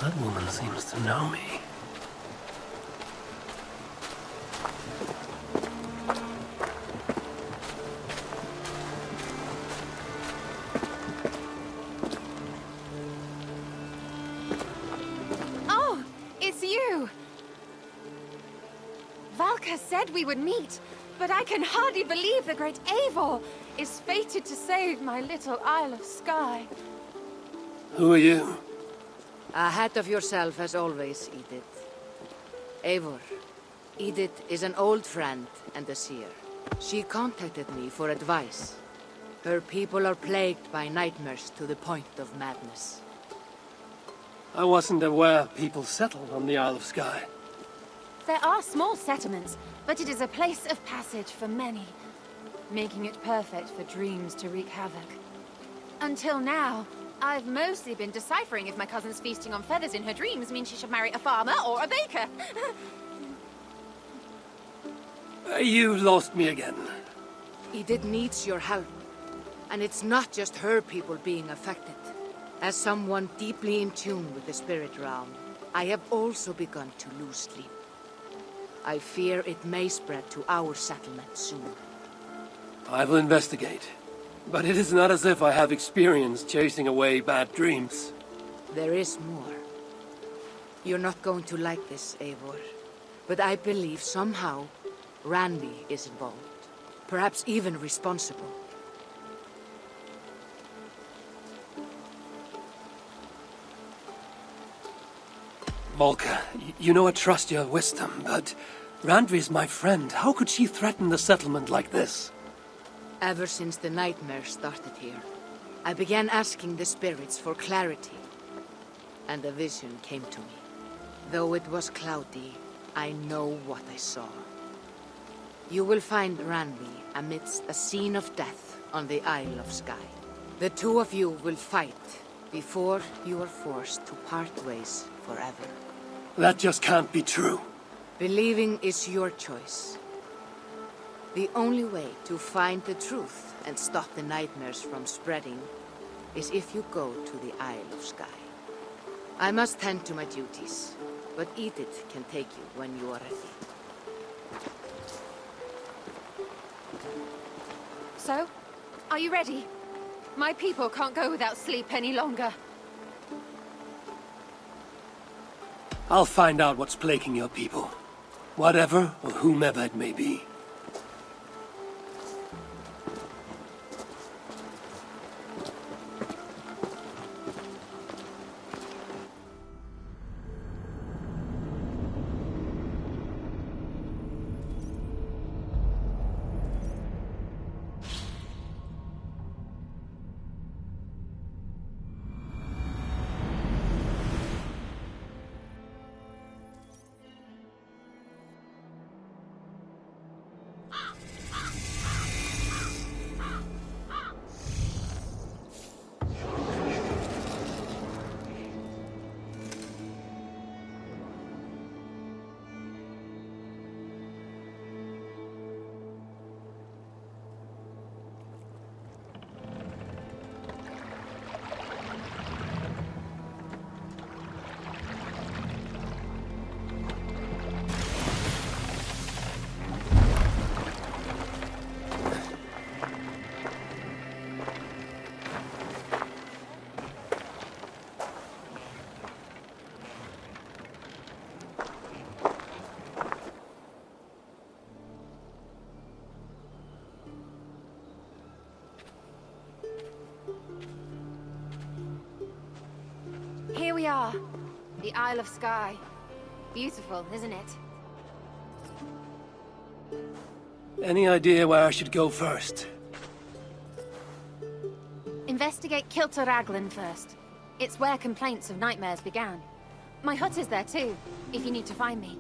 That woman seems to know me. Oh, it's you! Valka said we would meet, but I can hardly believe the great Eivor is fated to save my little Isle of Skye. Who are you? Ahead of yourself as always, Edith. Eivor. Edith is an old friend and a seer. She contacted me for advice. Her people are plagued by nightmares to the point of madness. I wasn't aware people settled on the Isle of Skye. There are small settlements, but it is a place of passage for many, making it perfect for dreams to wreak havoc. Until now, I've mostly been deciphering if my cousin's feasting on feathers in her dreams means she should marry a farmer or a baker. You lost me again. Edith needs your help. And it's not just her people being affected. As someone deeply in tune with the spirit realm, I have also begun to lose sleep. I fear it may spread to our settlement soon. I will investigate. But it is not as if I have experience chasing away bad dreams. There is more. You're not going to like this, Eivor. But I believe somehow Randy is involved. Perhaps even responsible. Volka, you know I trust your wisdom, but Randvi is my friend. How could she threaten the settlement like this? Ever since the nightmare started here, I began asking the spirits for clarity. And a vision came to me. Though it was cloudy, I know what I saw. You will find Ranvi amidst a scene of death on the Isle of Skye. The two of you will fight before you are forced to part ways forever. That just can't be true. Believing is your choice. The only way to find the truth and stop the nightmares from spreading is if you go to the Isle of Skye. I must tend to my duties, but Edith can take you when you are ready. So, are you ready? My people can't go without sleep any longer. I'll find out what's plaguing your people. Whatever or whomever it may be. Here we are. The Isle of Skye. Beautiful, isn't it? Any idea where I should go first? Investigate Kilter Raglan first. It's where complaints of nightmares began. My hut is there too, if you need to find me.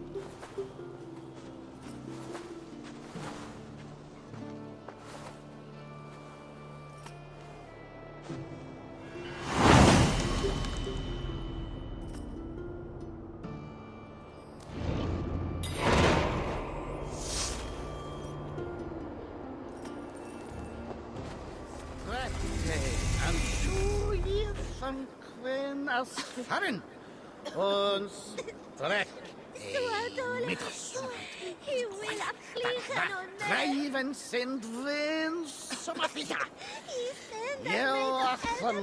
Uns, trek, mittels. Drijven sind wins, sommervliega. Heel achter.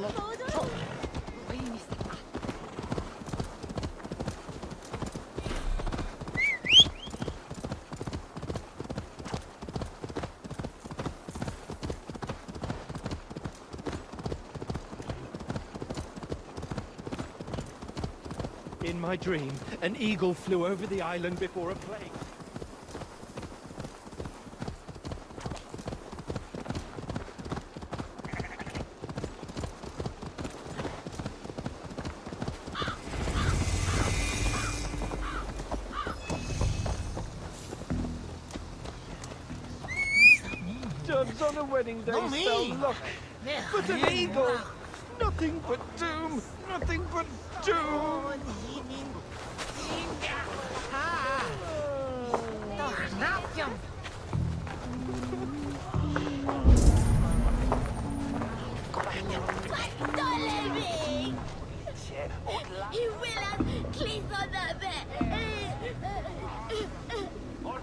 In my dream, an eagle flew over the island before a plague. Doves on a wedding day spell luck, but an eagle! Nothing but doom! Nothing but doom!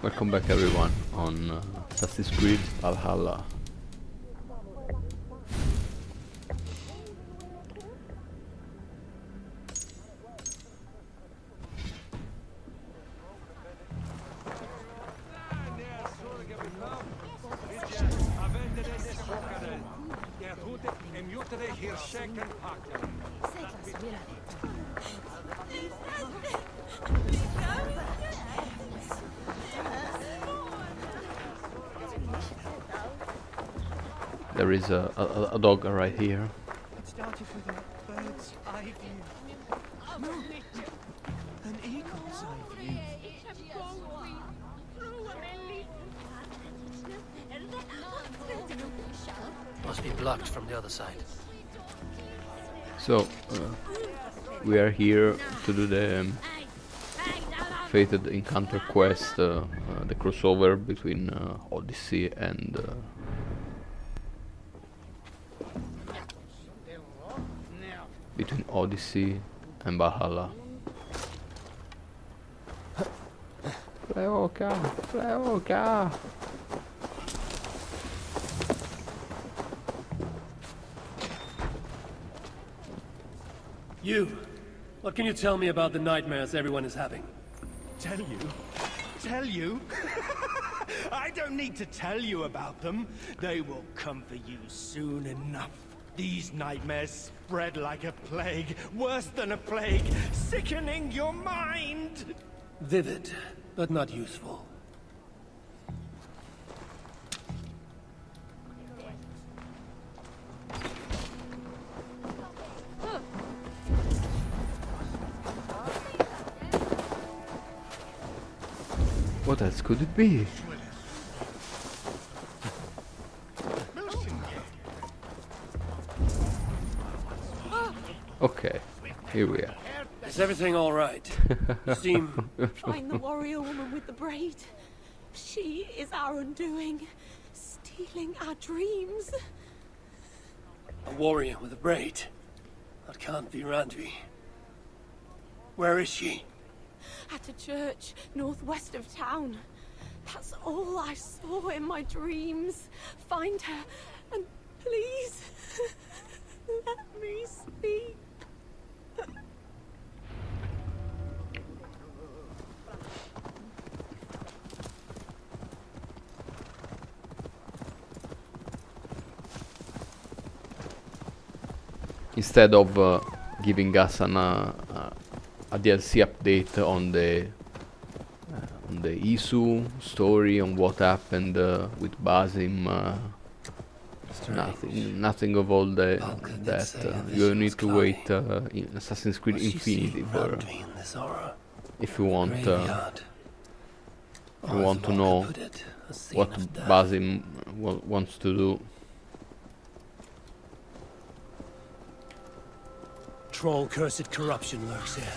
Welcome back everyone on Assassin's Creed Valhalla. There is a dog right here. It started with a bird's eye view. No, an eagle's eye view. Must be blocked from the other side. So we are here to do the fated encounter quest, the crossover between Odyssey and Valhalla. Fleoka! You, what can you tell me about the nightmares everyone is having? Tell you? Tell you? I don't need to tell you about them. They will come for you soon enough. These nightmares spread like a plague, worse than a plague, sickening your mind. Vivid, but not useful. What else could it be? Okay, here we are. Is everything all right? You seem... Find the warrior woman with the braid. She is our undoing, stealing our dreams. a warrior with a braid. That can't be Randvi. Where is she? At a church northwest of town. That's all I saw in my dreams. Find her, and please, let me speak. Instead of giving us a DLC update on the Isu story, on what happened with Basim, nothing of all that. You need to wait in Assassin's Creed Infinity for if you want to know what Basim wants to do. Troll cursed corruption lurks here.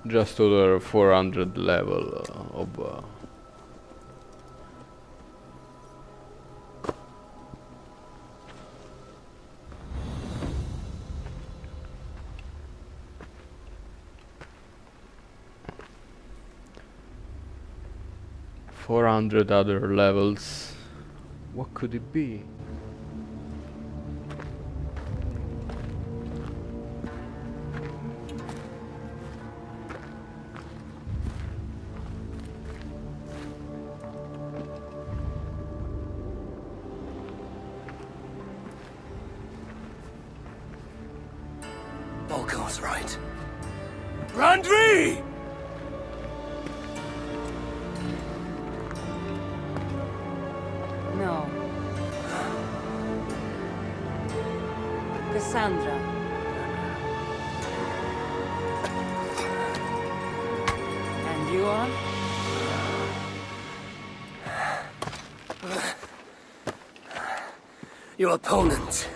Just over 400 level of 400 other levels. What could it be? Volker was right. Randvi! No. Cassandra. And you are? Your opponent.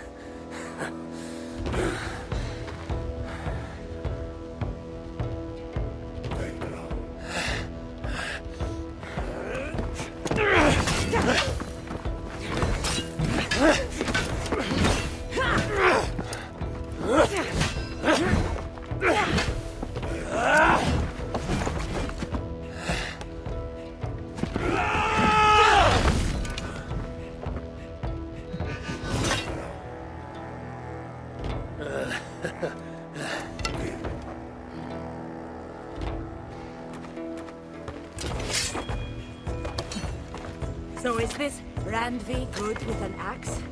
So is this Randvi good with an axe?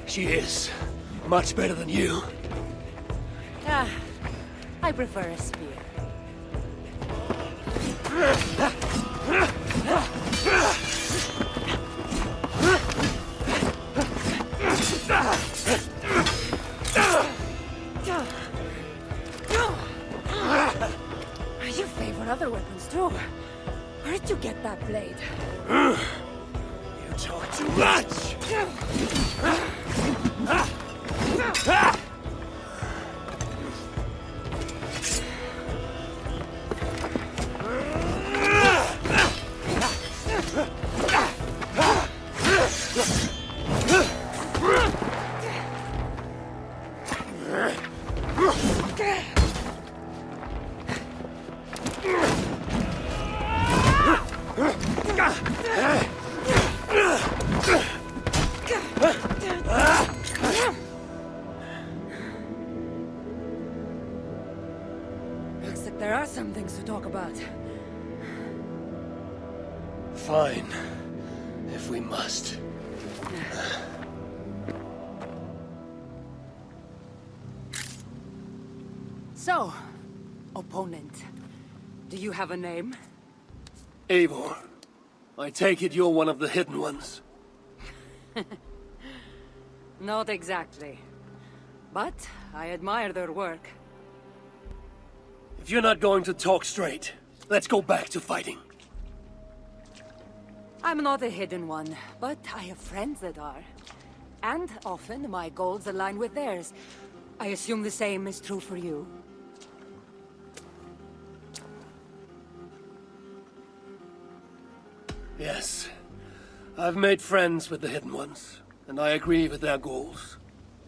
She is. Much better than you. Ah, I prefer a spear. You favor other weapons too. Where did you get that blade? You talk too much! Looks like there are some things to talk about. Fine. If we must. So, opponent, do you have a name? Eivor, I take it you're one of the hidden ones. Not exactly. But I admire their work. If you're not going to talk straight, let's go back to fighting. I'm not a hidden one, but I have friends that are. And often my goals align with theirs. I assume the same is true for you. Yes. I've made friends with the hidden ones, and I agree with their goals.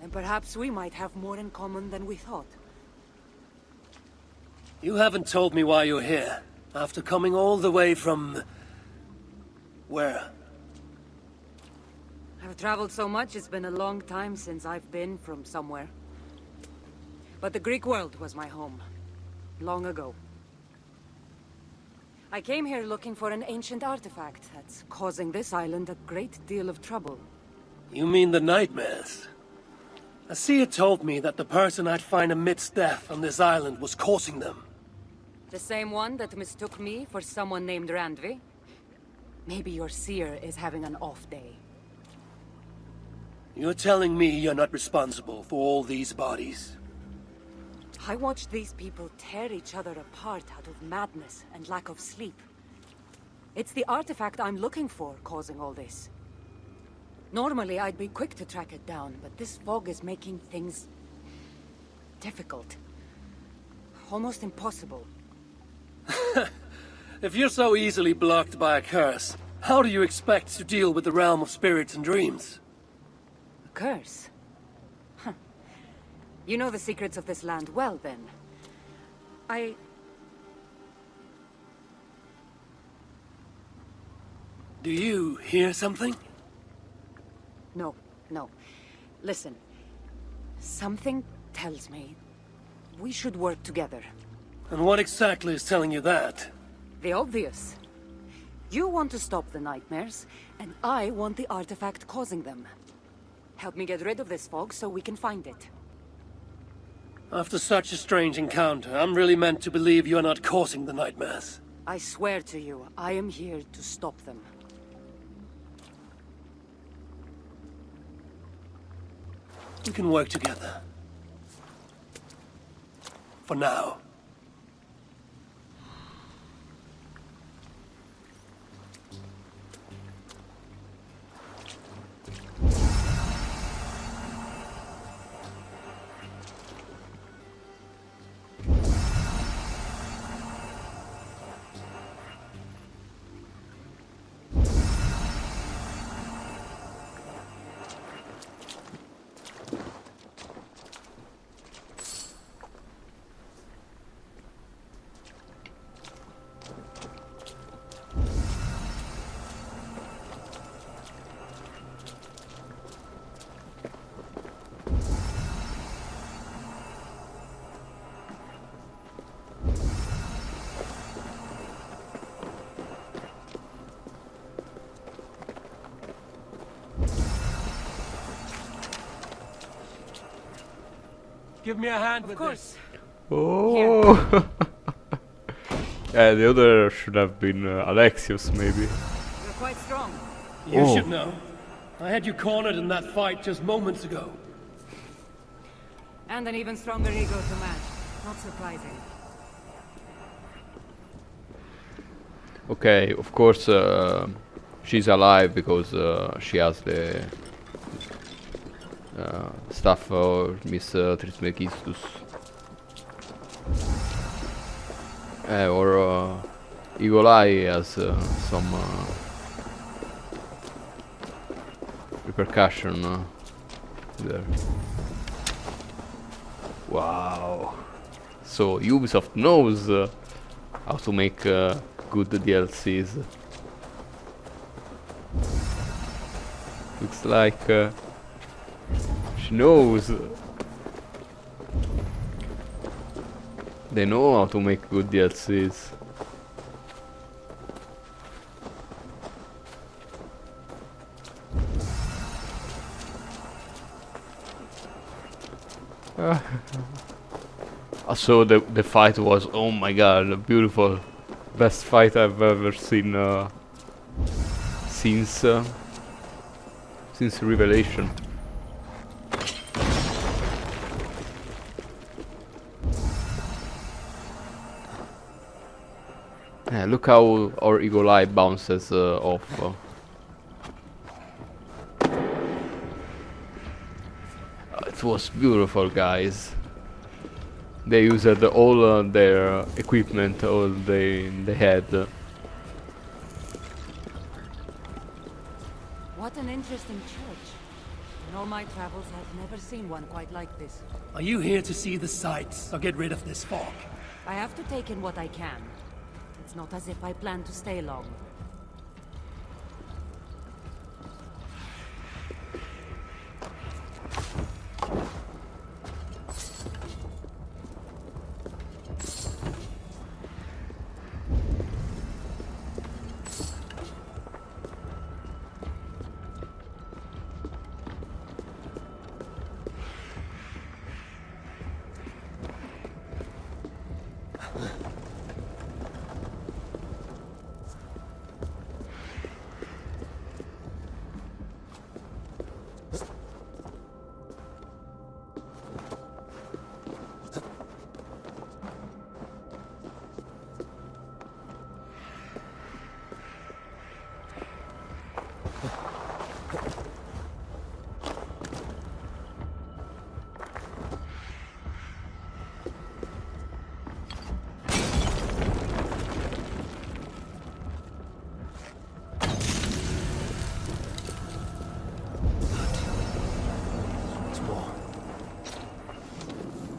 And perhaps we might have more in common than we thought. You haven't told me why you're here, after coming all the way from... where? I've traveled so much, it's been a long time since I've been from somewhere. But the Greek world was my home. Long ago. I came here looking for an ancient artifact that's causing this island a great deal of trouble. You mean the nightmares? A seer told me that the person I'd find amidst death on this island was causing them. The same one that mistook me for someone named Randvi? Maybe your seer is having an off day. You're telling me you're not responsible for all these bodies? I watched these people tear each other apart out of madness and lack of sleep. It's the artifact I'm looking for causing all this. Normally, I'd be quick to track it down, but this fog is making things... difficult. Almost impossible. If you're so easily blocked by a curse, how do you expect to deal with the realm of spirits and dreams? A curse? Huh. You know the secrets of this land well, then. Do you hear something? No, no. Listen. Something tells me we should work together. And what exactly is telling you that? The obvious. You want to stop the nightmares, and I want the artifact causing them. Help me get rid of this fog so we can find it. After such a strange encounter, I'm really meant to believe you are not causing the nightmares. I swear to you, I am here to stop them. We can work together. For now. Give me a hand with this. Oh! Yeah, the other should have been Alexios, maybe. You're quite strong. You should know. I had you cornered in that fight just moments ago. And an even stronger ego to match. Not surprising. Okay, of course she's alive because she has the stuff for Miss Trismegistus. Or Eagle Eye has some repercussion there. Wow. So Ubisoft knows how to make good DLCs. Looks like she knows. They know how to make good DLCs. So the fight was, oh my god, beautiful. Best fight I've ever seen since Revelation. Yeah, look how our Eagle Eye bounces off. It was beautiful, guys. They used all their equipment, all they had. What an interesting church. In all my travels, I've never seen one quite like this. Are you here to see the sights or get rid of this fog? I have to take in what I can. It's not as if I plan to stay long.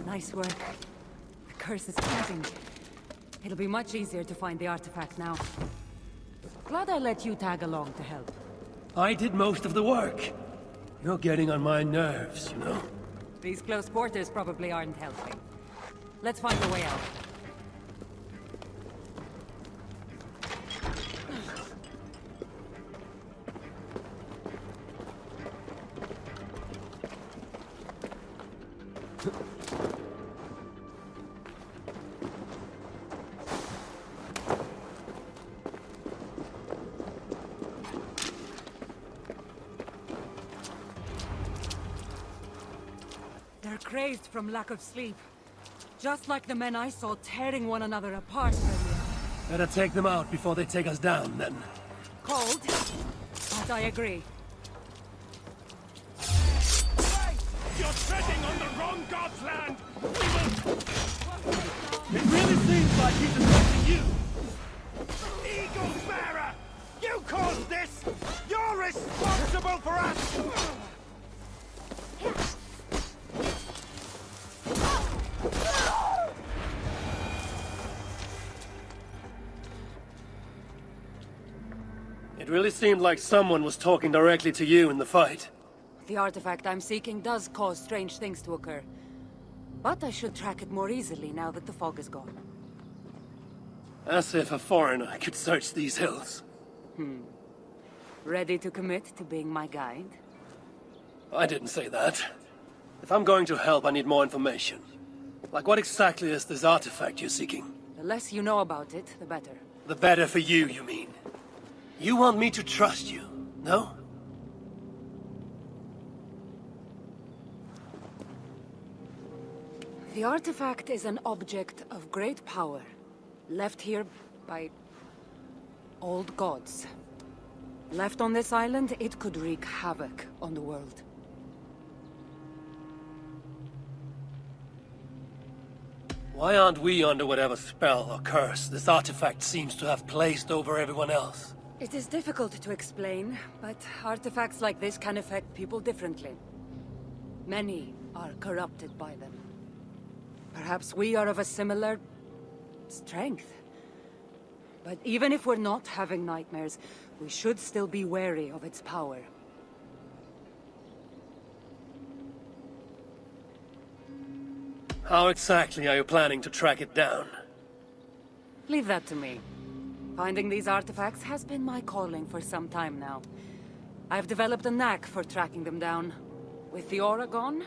Nice work. The curse is closing. It'll be much easier to find the artifact now. Glad I let you tag along to help. I did most of the work. You're getting on my nerves, you know? These close quarters probably aren't helping. Let's find a way out. They're crazed from lack of sleep. Just like the men I saw tearing one another apart earlier. Better take them out before they take us down, then. Cold, but I agree. Hey! You're treading on the wrong god's land! It really seems like he's affecting you! Eagle Bearer! You caused this! You're responsible for us! It really seemed like someone was talking directly to you in the fight. The artifact I'm seeking does cause strange things to occur. But I should track it more easily now that the fog is gone. As if a foreigner could search these hills. Ready to commit to being my guide? I didn't say that. If I'm going to help, I need more information. Like what exactly is this artifact you're seeking? The less you know about it, the better. The better for you, you mean? You want me to trust you, no? The artifact is an object of great power, left here by old gods. Left on this island, it could wreak havoc on the world. Why aren't we under whatever spell or curse this artifact seems to have placed over everyone else? It is difficult to explain, but artifacts like this can affect people differently. Many are corrupted by them. Perhaps we are of a similar strength. But even if we're not having nightmares, we should still be wary of its power. How exactly are you planning to track it down? Leave that to me. Finding these artifacts has been my calling for some time now. I've developed a knack for tracking them down. With the aura gone,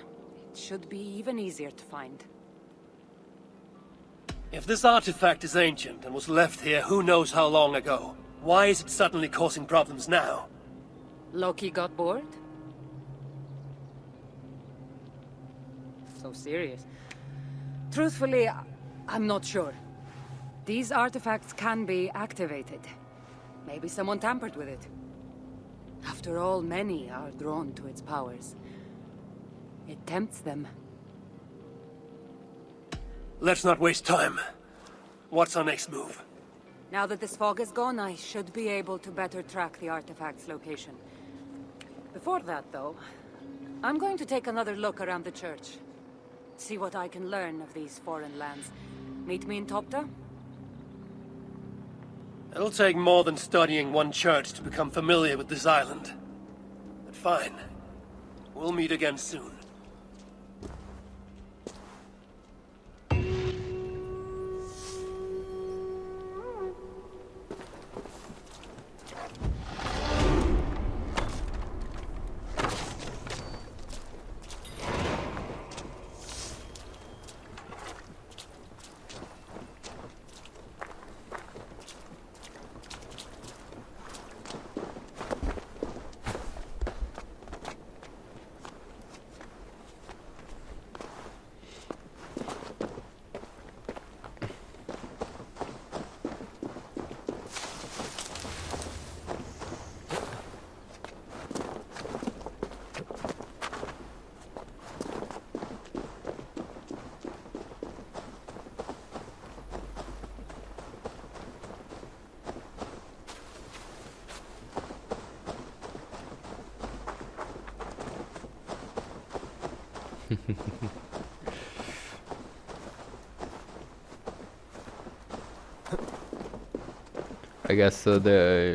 it should be even easier to find. If this artifact is ancient and was left here who knows how long ago, why is it suddenly causing problems now? Loki got bored? So serious. Truthfully, I'm not sure. These artifacts can be activated. Maybe someone tampered with it. After all, many are drawn to its powers. It tempts them. Let's not waste time. What's our next move? Now that this fog is gone, I should be able to better track the artifact's location. Before that, though, I'm going to take another look around the church. See what I can learn of these foreign lands. Meet me in Topta? It'll take more than studying one church to become familiar with this island. But fine. We'll meet again soon. I guess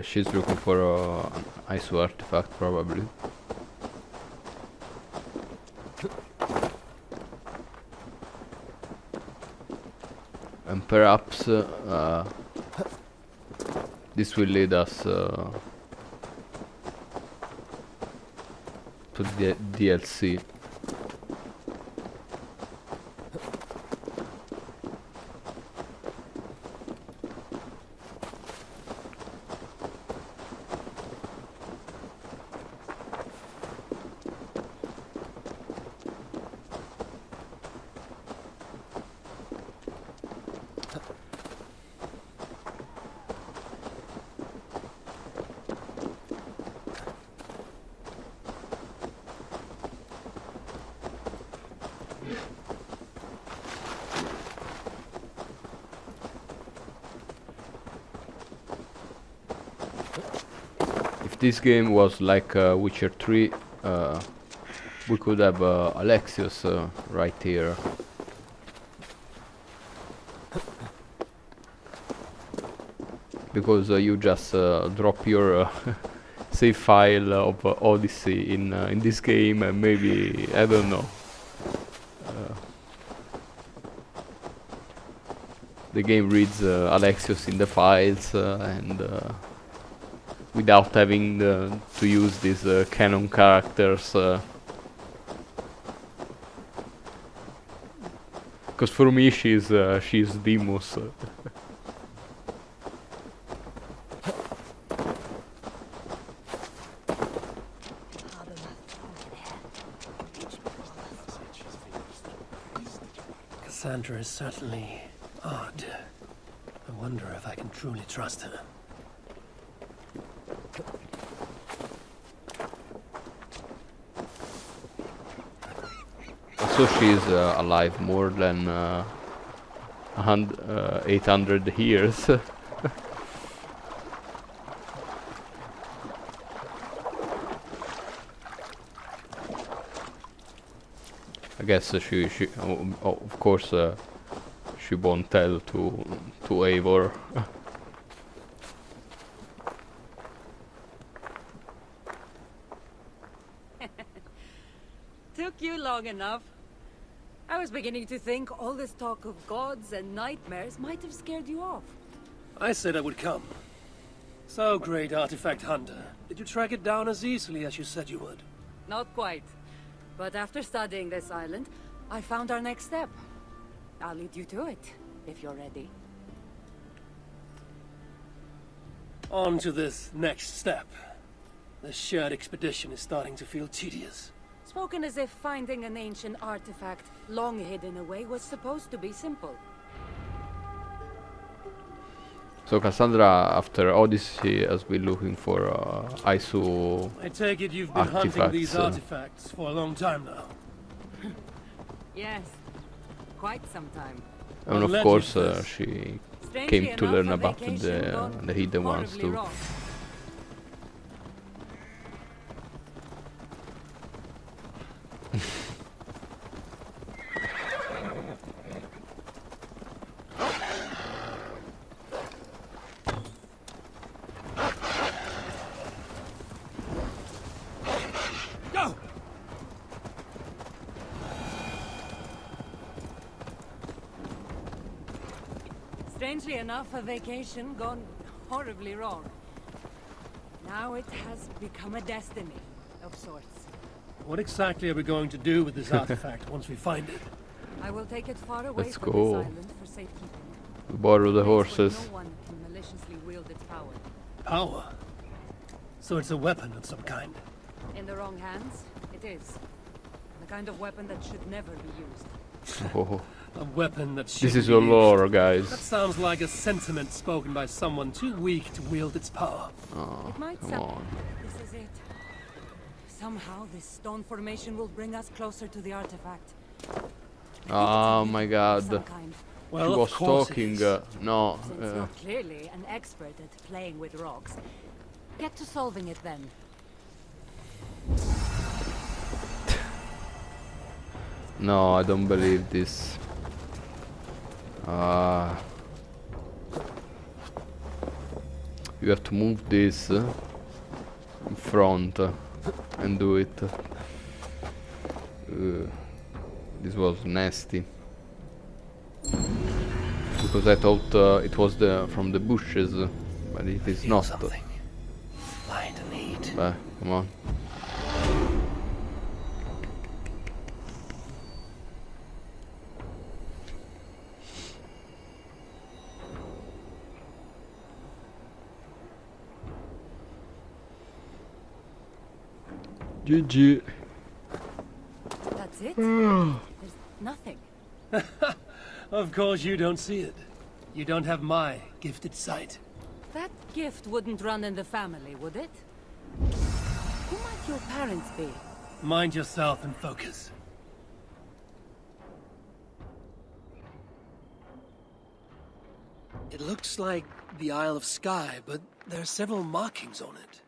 she's looking for an ISO artifact, probably. And perhaps this will lead us to the DLC. If this game was like Witcher 3, we could have Alexios right here. Because you just drop your save file of Odyssey in this game, and maybe, I don't know, the game reads Alexios in the files and without having to use these canon characters. Because for me she's Deimos. Cassandra is certainly odd. I wonder if I can truly trust her. So she's alive more than 800 years. I guess she of course she won't tell to Eivor. Took you long enough. I was beginning to think all this talk of gods and nightmares might have scared you off. I said I would come. So, great artifact hunter, did you track it down as easily as you said you would? Not quite. But after studying this island, I found our next step. I'll lead you to it, if you're ready. On to this next step. This shared expedition is starting to feel tedious. Spoken as if finding an ancient artifact, long hidden away, was supposed to be simple. So Cassandra, after Odyssey, has been looking for ISO I take it you've been hunting these artifacts for a long time now. Yes, quite some time. and of course she came to learn about the hidden ones too. Wrong. Strangely enough, a vacation gone horribly wrong. Now it has become a destiny of sorts. What exactly are we going to do with this artifact once we find it? I will take it far away Let's from go. this island for safekeeping. We borrow the A place where horses. No one can maliciously wield its power. Power? So it's a weapon of some kind. In the wrong hands, it is. The kind of weapon that should never be used. Oh, A weapon that this shouldn't is be your used. lore, That guys. sounds like a sentiment spoken by someone too weak to wield its power. Oh, It might come sound. on. This is it. Somehow this stone formation will bring us closer to the artifact. Oh my Of god. some kind. She Well, was of course it talking. is. No. Since you're clearly an expert at playing with rocks, get to solving it then. No, I don't believe this. You have to move this in front and do it. This was nasty. Because I thought it was from the bushes, but it is not. Something. Light and heat. But come on. GG. That's it? There's nothing. Of course you don't see it. You don't have my gifted sight. That gift wouldn't run in the family, would it? Who might your parents be? Mind yourself and focus. It looks like the Isle of Skye, but there are several markings on it.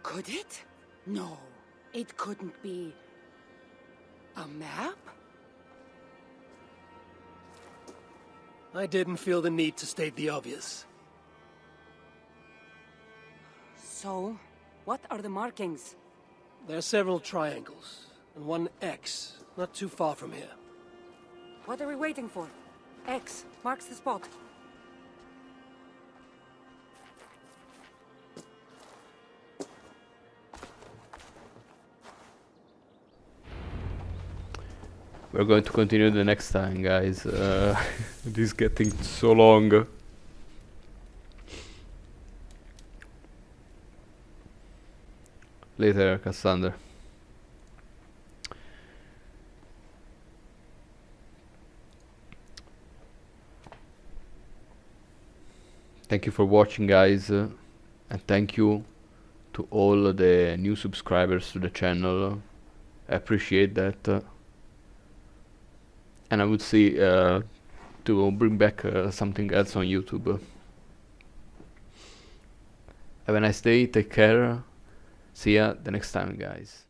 Could it? No, it couldn't be. A map? I didn't feel the need to state the obvious. So, what are the markings? There are several triangles, and one X, not too far from here. What are we waiting for? X marks the spot. We're going to continue the next time, guys. It is getting so long. Later, Cassander. Thank you for watching, guys, and thank you to all the new subscribers to the channel. I appreciate that. And I would see to bring back something else on YouTube. Have a nice day, take care, see ya the next time, guys.